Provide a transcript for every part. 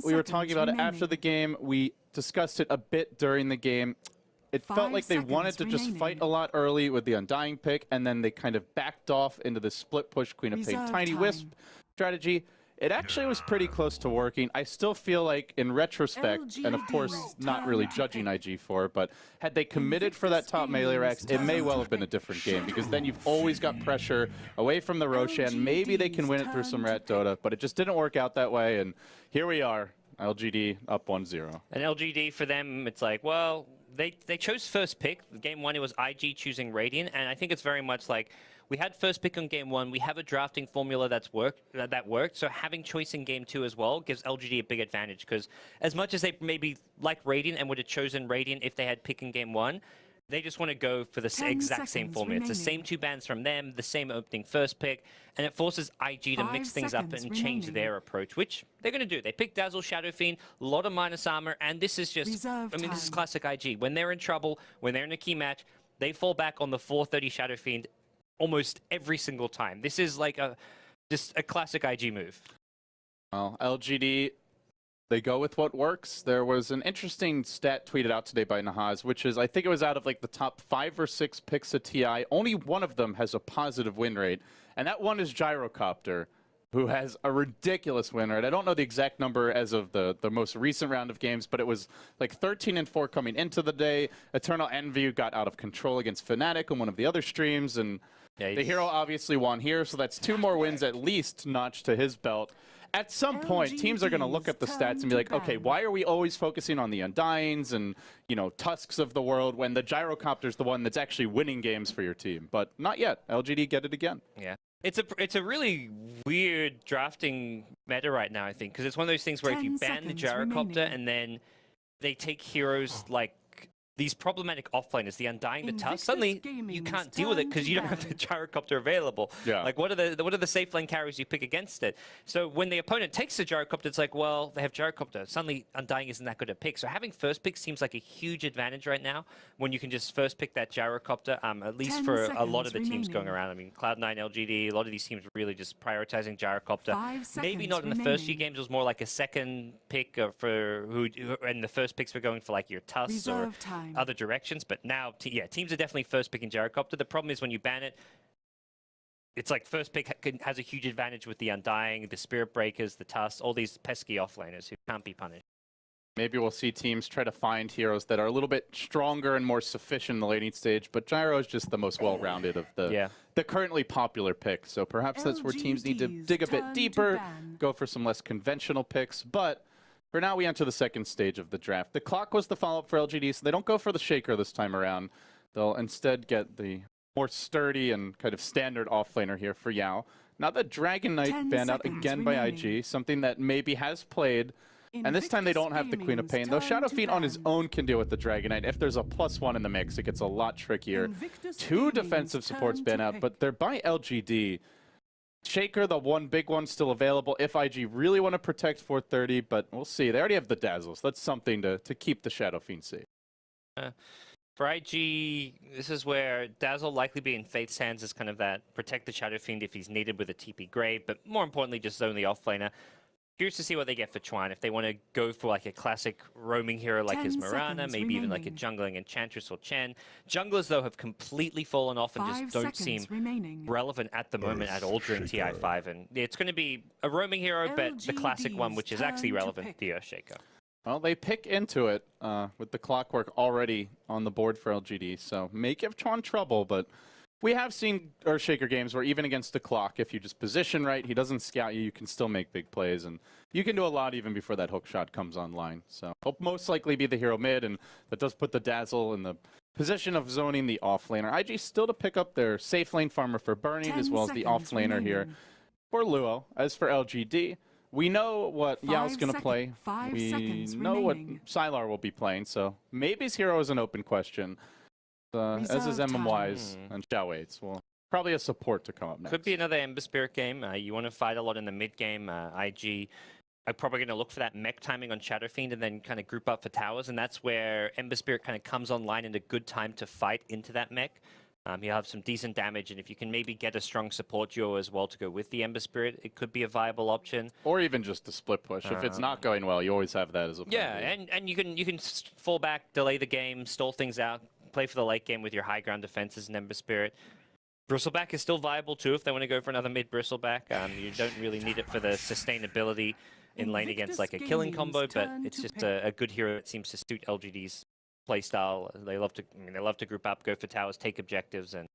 We were talking about it after the game. We discussed it a bit during the game. It felt like they wanted to just fight a lot early with the Undying pick, and then they kind of backed off into the split push Queen of Pain Tiny Wisp strategy. It actually was pretty close to working. I still feel like, in retrospect, LGD and of course not really judging IG for it, but had they committed for that top melee Rex, it may well have been a different game, because then you've always got pressure away from the Roshan. Maybe they can win it through some Rat Dota, but it just didn't work out that way, and here we are, LGD up 1-0. And LGD, for them, it's like, well, they chose first pick. Game 1, it was IG choosing Radiant, and I think it's very much like, we had first pick on game 1. We have a drafting formula that worked. So having choice in game 2 as well gives LGD a big advantage, because as much as they maybe like Radiant and would have chosen Radiant if they had pick in game 1, they just want to go for the exact same formula. It's the same 2 bans from them, the same opening first pick, and it forces IG to mix things up and change their approach, which they're going to do. They picked Dazzle, Shadow Fiend, a lot of minus armor, and this is just, this is classic IG. When they're in trouble, when they're in a key match, they fall back on the 430 Shadow Fiend almost every single time. This is like just a classic IG move. Well, LGD, they go with what works. There was an interesting stat tweeted out today by Nahaz, which is, I think it was out of like the top 5 or 6 picks of TI, only one of them has a positive win rate, and that one is Gyrocopter, who has a ridiculous win rate. I don't know the exact number as of the most recent round of games, but it was like 13-4 coming into the day. Eternal Envy got out of control against Fnatic on one of the other streams, and the hero obviously won here, so that's 2 more wins at least notched to his belt. At some point, teams are going to look at the stats and be like, okay, why are we always focusing on the Undyings and, you know, Tusks of the world when the Gyrocopter's the one that's actually winning games for your team? But not yet. LGD get it again. Yeah. It's a really weird drafting meta right now, I think, because it's one of those things where if you ban the Gyrocopter and then they take heroes like these problematic offlaners, the Undying, the Tusk, suddenly you can't deal with it because you don't have the Gyrocopter available. Yeah. Like, what are the safe lane carries you pick against it? So when the opponent takes the Gyrocopter, it's like, well, they have Gyrocopter. Suddenly, Undying isn't that good at pick. So having first pick seems like a huge advantage right now when you can just first pick that Gyrocopter, at least for a lot of the teams going around. I mean, Cloud9, LGD, a lot of these teams really just prioritizing Gyrocopter. Maybe not in the first few games. It was more like a second pick for and the first picks were going for like your Tusks or other directions, but now, teams are definitely first picking Gyrocopter. The problem is when you ban it, it's like first pick has a huge advantage with the Undying, the Spirit Breakers, the Tusks, all these pesky offlaners who can't be punished. Maybe we'll see teams try to find heroes that are a little bit stronger and more sufficient in the laning stage, but Gyro is just the most well-rounded of the currently popular picks. So perhaps that's where teams need to dig a bit deeper, go for some less conventional picks, but for now, we enter the second stage of the draft. The clock was the follow-up for LGD, so they don't go for the Shaker this time around. They'll instead get the more sturdy and kind of standard offlaner here for Yao. Now the Dragon Knight banned out again by IG, something that maybe has played, and this time they don't have the Queen of Pain. Though Shadow Fiend on his own can deal with the Dragon Knight. If there's a +1 in the mix, it gets a lot trickier. 2 defensive supports ban out, but they're by LGD. Shaker, the one big one, still available if IG really want to protect 430, but we'll see. They already have the Dazzles. That's something to keep the Shadow Fiend safe. For IG, this is where Dazzle likely be in Faith's hands as kind of that protect the Shadow Fiend if he's needed with a TP Grave, but more importantly, just zone the offlaner. Curious to see what they get for Chuan. If they want to go for like a classic roaming hero like his Mirana, maybe even like a jungling Enchantress or Chen. Junglers, though, have completely fallen off and just don't seem relevant at the moment at all during TI5. And it's going to be a roaming hero, but the classic one, which is actually relevant, the Earthshaker. Well, they pick into it with the Clockwork already on the board for LGD, so may give Chuan trouble, but we have seen Earthshaker games where even against the clock, if you just position right, he doesn't scout you, you can still make big plays, and you can do a lot even before that hook shot comes online. So he'll most likely be the hero mid, and that does put the Dazzle in the position of zoning the offlaner. IG still to pick up their safe lane farmer for burning, as well as the offlaner here for Luo. As for LGD, we know what Yao's going to play. We know what Sylar will be playing, so maybe his hero is an open question. As is MMYs and Xiao Waits. Well, probably a support to come up next. Could be another Ember Spirit game. You want to fight a lot in the mid game. IG are probably going to look for that mech timing on Shadow Fiend and then kind of group up for towers, and that's where Ember Spirit kind of comes online in a good time to fight into that mech. He'll have some decent damage, and if you can maybe get a strong support duo as well to go with the Ember Spirit, it could be a viable option. Or even just a split push. If it's not going well, you always have that as a plan. Yeah, and you can fall back, delay the game, stall things out, play for the late game with your high ground defenses and Ember Spirit. Bristleback is still viable too if they want to go for another mid Bristleback. You don't really need it for the sustainability in lane against like a killing combo, but it's just a good hero that seems to suit LGD's playstyle. They love to group up, go for towers, take objectives, and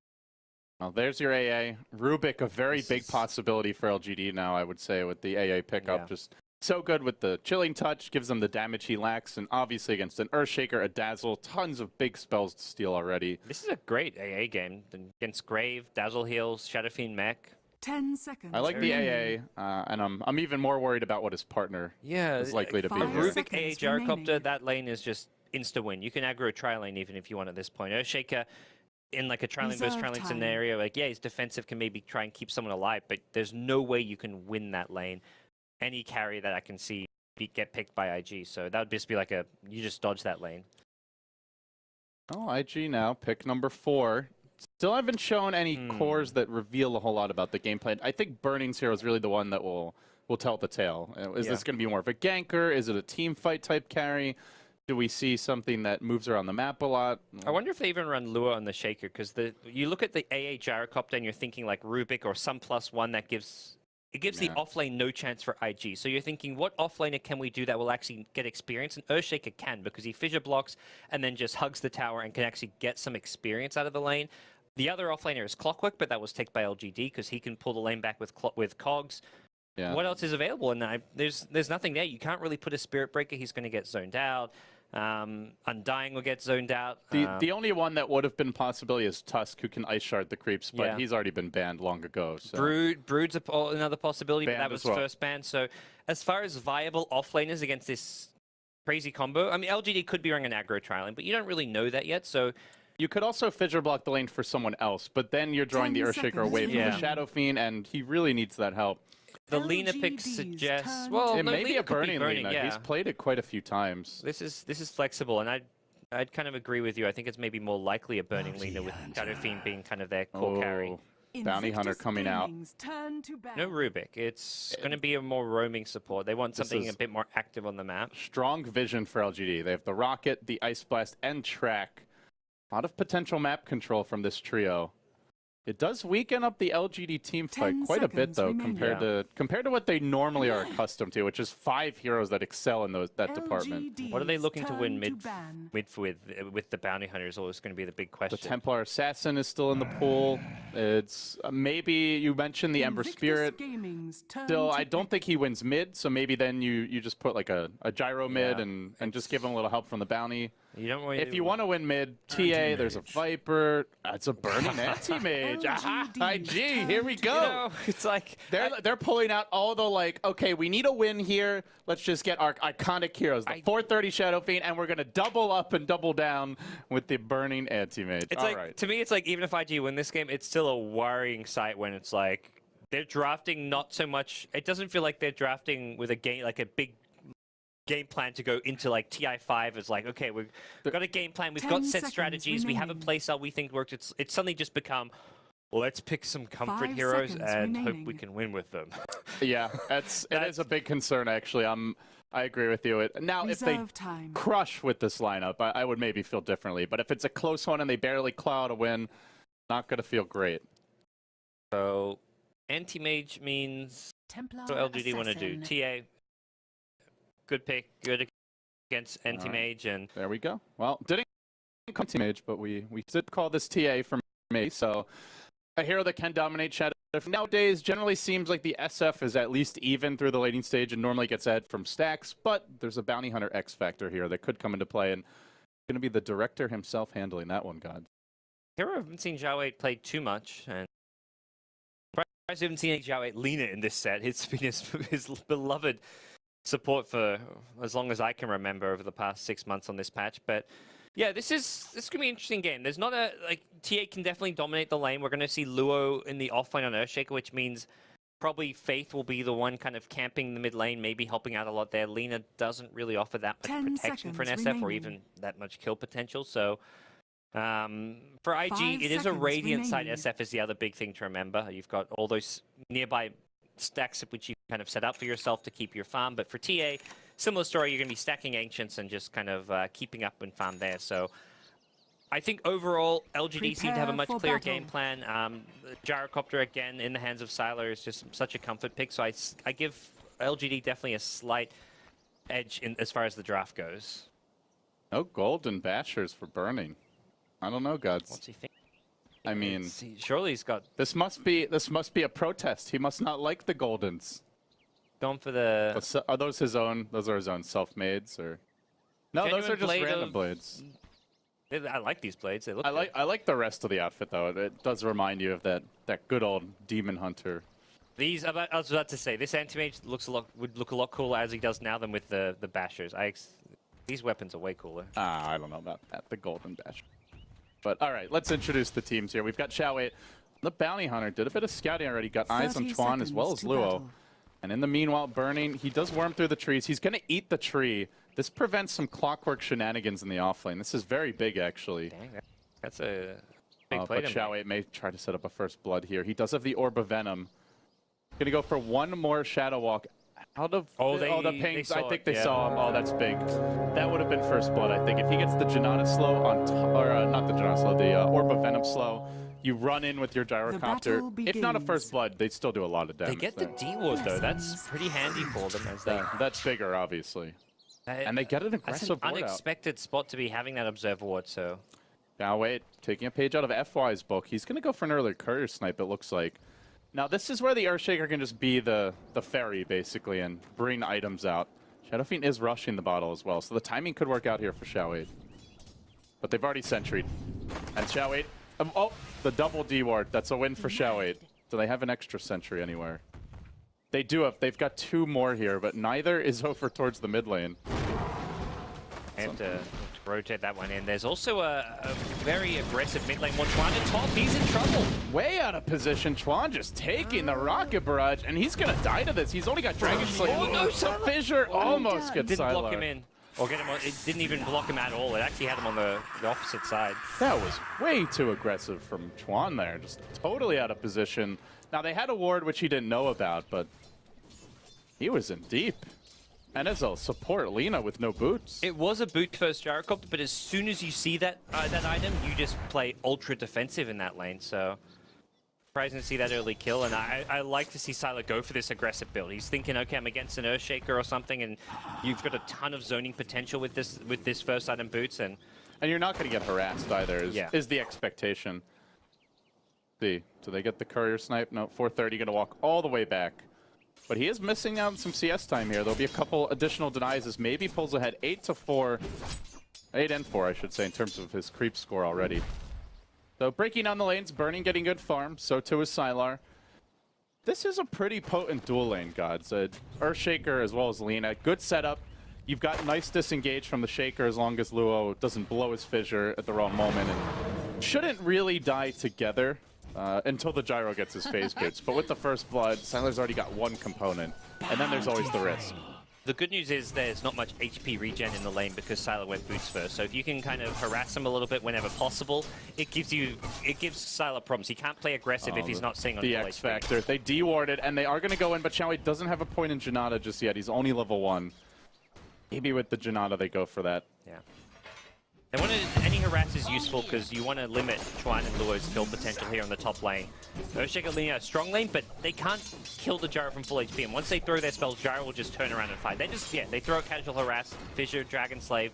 well, there's your AA. Rubik, a very big possibility for LGD now, I would say, with the AA pickup. Yeah. Just so good with the chilling touch, gives them the damage he lacks, and obviously against an Earthshaker, a Dazzle, tons of big spells to steal already. This is a great AA game against Grave, Dazzle heals, Shadow Fiend mech. 10 seconds. I like the AA, and I'm even more worried about what his partner is likely to be. Rubik AA Gyrocopter, that lane is just insta-win. You can aggro a tri-lane even if you want at this point. Earthshaker, in like a tri-lane versus tri-lane scenario, like, yeah, his defensive can maybe try and keep someone alive, but there's no way you can win that lane. Any carry that I can see get picked by IG, so that would just be like you just dodge that lane. Oh, IG now, pick number 4. Still haven't shown any cores that reveal a whole lot about the gameplay. I think Burning's hero is really the one that will tell the tale. Is this going to be more of a ganker? Is it a team fight type carry? Do we see something that moves around the map a lot? I wonder if they even run Lure on the Shaker, because you look at the AA Gyrocopter and you're thinking like Rubik or some +1 that gives the offlane no chance for IG. So you're thinking, what offlaner can we do that will actually get experience? And Earthshaker can, because he fissure blocks and then just hugs the tower and can actually get some experience out of the lane. The other offlaner is Clockwork, but that was taken by LGD because he can pull the lane back with Cogs. Yeah. What else is available? And there's nothing there. You can't really put a Spirit Breaker. He's going to get zoned out. Undying will get zoned out. The only one that would have been a possibility is Tusk, who can Ice Shard the creeps, but he's already been banned long ago. So. Brood's another possibility, but that was first banned. So as far as viable offlaners against this crazy combo, I mean, LGD could be running an aggro trialing, but you don't really know that yet. So you could also fissure block the lane for someone else, but then you're drawing the Earthshaker away from the Shadow Fiend, and he really needs that help. The Lina pick suggests, well, it may be a burning Lina. Yeah. He's played it quite a few times. This is flexible, and I'd kind of agree with you. I think it's maybe more likely a burning Lina with Shadow Fiend being kind of their core carry. Bounty Hunter coming out. No Rubik. It's going to be a more roaming support. They want something a bit more active on the map. Strong vision for LGD. They have the Rocket, the Ice Blast, and Track. A lot of potential map control from this trio. It does weaken up the LGD team fight quite a bit, though, compared to what they normally are accustomed to, which is 5 heroes that excel in that department. What are they looking to win mid with the Bounty Hunter is always going to be the big question. The Templar Assassin is still in the pool. It's maybe you mentioned the Ember Spirit. Still, I don't think he wins mid, so maybe then you just put like a gyro mid and just give him a little help from the bounty. You don't really if you want to win mid, TA, there's a Viper. It's a burning anti-mage. Aha, IG, here we go. You know, it's like they're pulling out all the like, okay, we need a win here. Let's just get our iconic heroes, the 430 Shadow Fiend, and we're gonna double up and double down with the burning anti-mage. It's to me, it's like even if IG win this game, it's still a worrying sight when it's like they're drafting not so much. It doesn't feel like they're drafting with a game like a big game plan to go into like TI5 is like, okay, we've got a game plan, we've got set strategies, we have a playstyle we think works. It's suddenly just become, well, let's pick some comfort heroes and hope we can win with them. Yeah, it is a big concern, actually. I agree with you. Now, if they crush with this lineup, I would maybe feel differently. But if it's a close one and they barely claw out a win, not going to feel great. So, anti-mage means, what LGD want to do? TA, good pick, good against anti-mage. And there we go. Well, didn't call anti-mage, but we did call this TA for me. So, a hero that can dominate Shadow. Nowadays, generally seems like the SF is at least even through the laning stage and normally gets ahead from stacks, but there's a Bounty Hunter X factor here that could come into play, and going to be the director himself handling that one, God. Hero, I haven't seen Zhao 8 play too much, and I haven't seen Zhao 8 Lina in this set. It's been his beloved support for as long as I can remember over the past 6 months on this patch, but yeah, this could be an interesting game. There's not TA can definitely dominate the lane. We're going to see Luo in the offlane on Earthshaker, which means probably Faith will be the one kind of camping the mid lane, maybe helping out a lot there. Lina doesn't really offer that much protection for an SF or even that much kill potential. So For IG, it is a Radiant side. SF is the other big thing to remember. You've got all those nearby stacks which you kind of set up for yourself to keep your farm. But for TA, similar story. You're going to be stacking Ancients and just kind of keeping up and farm there. So I think overall, LGD seem to have a much clearer game plan. Gyrocopter, again, in the hands of Sylar is just such a comfort pick. So I give LGD definitely a slight edge as far as the draft goes. No golden bashers for burning. I don't know, Gods. What's he think? I mean, surely he's got. This must be a protest. He must not like the Goldens. Going for the. Are those his own? Those are his own self-mades, or? No, those are just random blades. I like these blades. They look. I like the rest of the outfit though. It does remind you of that good old demon hunter. These. I was about to say this anti-mage would look a lot cooler as he does now than with the bashers. These weapons are way cooler. I don't know about that. The golden basher. But all right, let's introduce the teams here. We've got Xiao8, the bounty hunter, did a bit of scouting already. Got eyes on Chuan as well as Luo. And in the meanwhile, burning, he does worm through the trees. He's going to eat the tree. This prevents some clockwork shenanigans in the offlane. This is very big, actually. Dang, that's a big play. But Xiao8 may try to set up a first blood here. He does have the Orb of Venom. Going to go for one more Shadow Walk. Out of the pings, I think they saw him. Oh, that's big. That would have been first blood, I think. If he gets the Janata slow on not the Janata slow, the Orb of Venom slow, you run in with your gyrocopter. If not a first blood, they'd still do a lot of damage. They get the D-ward though. That's pretty handy for them. As that's bigger, obviously. And they get an aggressive That's an unexpected spot to be having that observer ward. So. Now wait, taking a page out of FY's book, he's going to go for an early courier snipe. It looks like. Now this is where the Earthshaker can just be the ferry basically and bring items out. Shadow Fiend is rushing the bottle as well, so the timing could work out here for Xiao8. But they've already sentryed. And Xiao8, oh, the double D ward. That's a win for Xiao8. Do they have an extra sentry anywhere? They do have. They've got two more here, but neither is over towards the mid lane. And to rotate that one in. There's also a very aggressive mid lane. Chuan at top, he's in trouble. Way out of position. Chuan just taking the rocket barrage, and he's gonna die to this. He's only got Dragon Slayer. Oh no, so Fissure almost gets didn't block him in. Or get him on, it didn't even block him at all. It actually had him on the opposite side. That was way too aggressive from Chuan there. Just totally out of position. Now they had a ward which he didn't know about, but he was in deep. And as a support, Lina with no boots. It was a boot first gyrocopter, but as soon as you see that item, you just play ultra defensive in that lane. So surprising to see that early kill, and I like to see Sylar go for this aggressive build. He's thinking, okay, I'm against an Earthshaker or something, and you've got a ton of zoning potential with this first item boots, and you're not going to get harassed either. Is the expectation. See, do they get the courier snipe? No, 430 going to walk all the way back. But he is missing out some CS time here. There'll be a couple additional denies as maybe pulls ahead 8-4. 8 and 4, I should say, in terms of his creep score already. So breaking down the lanes, burning, getting good farm. So too is Sylar. This is a pretty potent dual lane, Gods. Earthshaker as well as Lina. Good setup. You've got nice disengage from the Shaker as long as Luo doesn't blow his fissure at the wrong moment. And shouldn't really die together. Until the gyro gets his phase boots. But with the first blood, Sylar's already got one component. And then there's always the risk. The good news is there's not much HP regen in the lane because Sylar went boots first. So if you can kind of harass him a little bit whenever possible, it gives Sylar problems. He can't play aggressive if he's not seeing on the X factor. They de-warded and they are going to go in, but Xiao8 doesn't have a point in Janata just yet. He's only level 1. Maybe with the Janata they go for that. Yeah. Any harass is useful because you want to limit Chuan and Luo's kill potential here on the top lane. Earthshaker Lina, strong lane, but they can't kill the Gyro from full HP. And once they throw their spells, Gyro will just turn around and fight. They throw a casual harass, Fissure, Dragon Slave,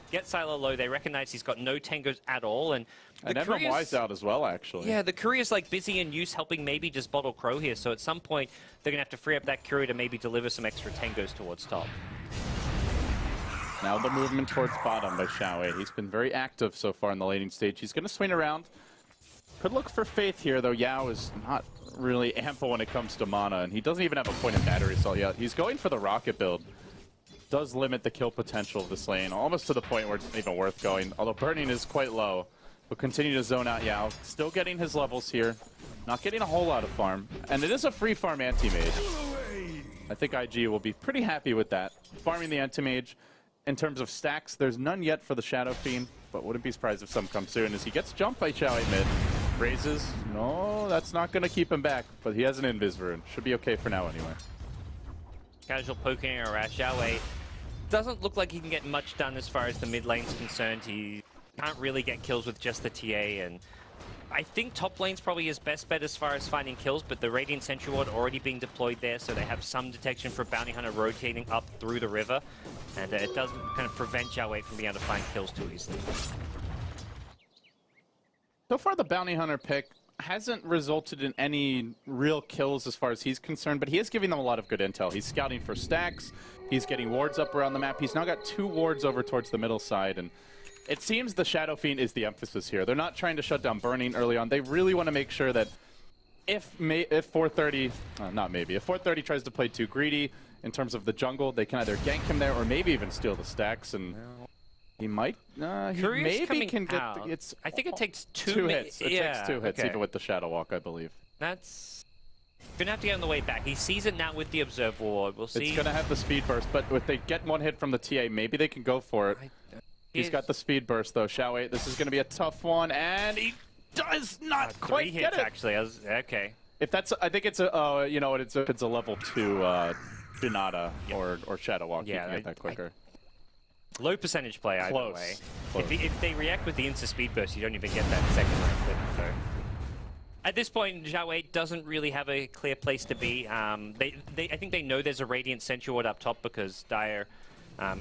get Sylar low. They recognize he's got no tangos at all. And MMY's out as well, actually. Yeah, the courier's like busy in use, helping maybe just bottle Crow here. So at some point, they're going to have to free up that courier to maybe deliver some extra tangos towards top. Now the movement towards bottom by Xiao8. He's been very active so far in the laning stage. He's going to swing around. Could look for Faith here, though Yao is not really ample when it comes to mana, and he doesn't even have a point in battery assault yet. He's going for the rocket build. Does limit the kill potential of this lane, almost to the point where it's not even worth going. Although burning is quite low. But continue to zone out Yao. Still getting his levels here. Not getting a whole lot of farm. And it is a free farm anti-mage. I think IG will be pretty happy with that. Farming the anti-mage. In terms of stacks, there's none yet for the Shadow Fiend, but wouldn't be surprised if some come soon as he gets jumped by Xiaowei mid. Raises. No, that's not going to keep him back, but he has an invis rune. Should be okay for now anyway. Casual poking around Xiaowei. Doesn't look like he can get much done as far as the mid lane's concerned. He can't really get kills with just the TA, and I think top lane's probably his best bet as far as finding kills, but the Radiant Sentry Ward already being deployed there, so they have some detection for Bounty Hunter rotating up through the river, and it doesn't kind of prevent Xiaowei from being able to find kills too easily. So far, the Bounty Hunter pick hasn't resulted in any real kills as far as he's concerned, but he is giving them a lot of good intel. He's scouting for stacks, he's getting wards up around the map. He's now got 2 wards over towards the middle side, and it seems the Shadow Fiend is the emphasis here. They're not trying to shut down Burning early on. They really want to make sure that if 430, if 430 tries to play too greedy in terms of the jungle, they can either gank him there or maybe even steal the stacks, and he might, he maybe can get, I think it takes two hits. It takes 2 hits, even with the Shadow Walk, I believe. That's gonna have to get on the way back. He sees it now with the Observer Ward. We'll see. It's gonna have the speed burst, but if they get 1 hit from the TA, maybe they can go for it. He's got the speed burst though. Xiaowei, this is gonna be a tough one, and he does not quite get it. Actually, okay. If that's, I think it's a, you know what, it's a level 2 Junata or Shadow Walk. Yeah, you can get that quicker. Low percentage play either Close. way. Close. If they react with the insta speed burst, you don't even get that second round clip. So at this point, Xiaowei doesn't really have a clear place to be. I think they know there's a Radiant Sentry Ward up top because Dire,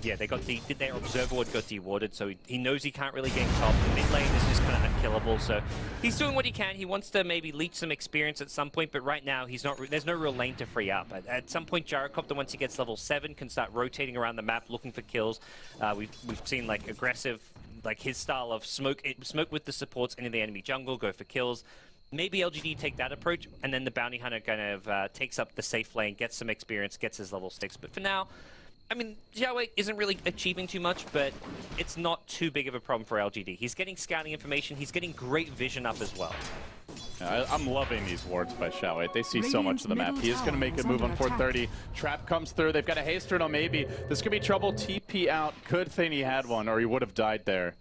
they got their Observer Ward got dewarded, so he knows he can't really get top. The mid lane is just kind of unkillable, so he's doing what he can. He wants to maybe leech some experience at some point, but right now he's not. There's no real lane to free up. At some point, Gyrocopter, once he gets level 7, can start rotating around the map looking for kills. We've seen like aggressive, like his style of smoke with the supports into the enemy jungle, go for kills. Maybe LGD take that approach, and then the Bounty Hunter kind of takes up the safe lane, gets some experience, gets his level 6. But for now, I mean, Xiaowei isn't really achieving too much, but it's not too big of a problem for LGD. He's getting scouting information, he's getting great vision up as well. I'm loving these wards by Xiaowei. They see so much of the map. He is going to make a move on 430. Trap comes through. They've got a haste on maybe. This could be trouble. TP out. Good thing he had one, or he would have died there.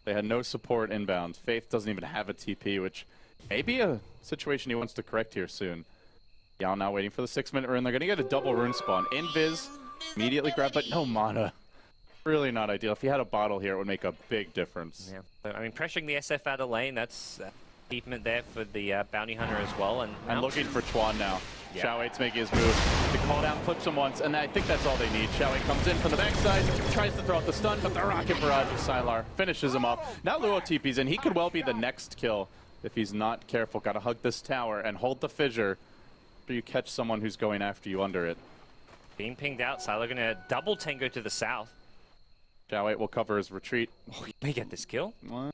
They had no support inbound. Faith doesn't even have a TP, which may be a situation he wants to correct here soon. Yao now waiting for the 6-minute rune. They're going to get a double rune spawn. Invis. Immediately grab, but no mana. Really not ideal. If he had a bottle here, it would make a big difference. Yeah. So, I mean, pressuring the SF out of lane, that's achievement there for the Bounty Hunter as well. And looking for Chuan now. Yeah. Xiaowei's making his move. The call down clips him once, and I think that's all they need. Xiaowei comes in from the backside, tries to throw out the stun, but the rocket barrage of Sylar finishes him off. Now Luo TP's in. He could well be the next kill if he's not careful. Got to hug this tower and hold the fissure so you catch someone who's going after you under it. Being pinged out, Sylar gonna double tango to the south. Xiaowei will cover his retreat. Oh, he may get this kill. What?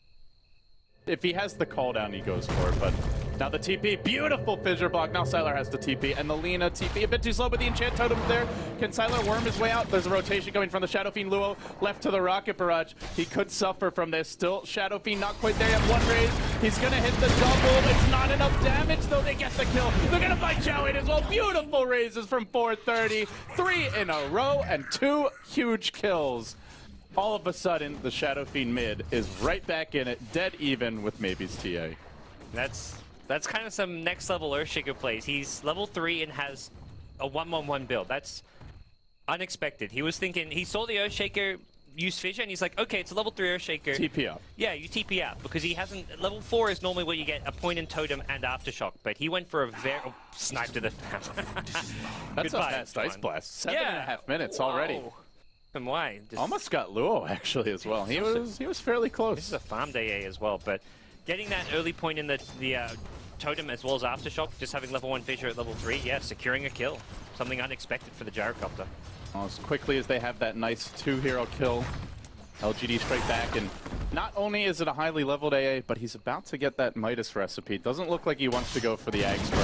If he has the call down, he goes for it, but now the TP, beautiful fissure block. Now Sylar has the TP, and the Lina TP a bit too slow, but the enchant totem there. Can Sylar worm his way out? There's a rotation coming from the Shadow Fiend. Luo left to the rocket barrage. He could suffer from this. Still, Shadow Fiend not quite there yet. 1 raise. He's gonna hit the double. It's not enough damage, though. They get the kill. They're gonna fight Xiaowei as well. Beautiful raises from 430. 3 in a row, and 2 huge kills. All of a sudden, the Shadow Fiend mid is right back in it, dead even with maybe's TA. That's kind of some next level Earthshaker plays. He's level 3 and has a 1-1-1 build. That's unexpected. He was thinking, he saw the Earthshaker use fissure and he's like, okay, it's a level 3 Earthshaker. TP up. Yeah, you TP up because he hasn't, level 4 is normally where you get a point in totem and aftershock, but he went for a very, snipe to the That's a fast Ice Blast. 7.5 minutes already. And why? Almost got Luo actually as well. He was fairly close. This is a farm day A as well, but getting that early point in the totem as well as aftershock, just having level 1 fissure at level 3, yeah, securing a kill. Something unexpected for the Gyrocopter. As quickly as they have that nice 2-hero kill, LGD straight back, and not only is it a highly leveled AA, but he's about to get that Midas recipe. Doesn't look like he wants to go for the Ag spread.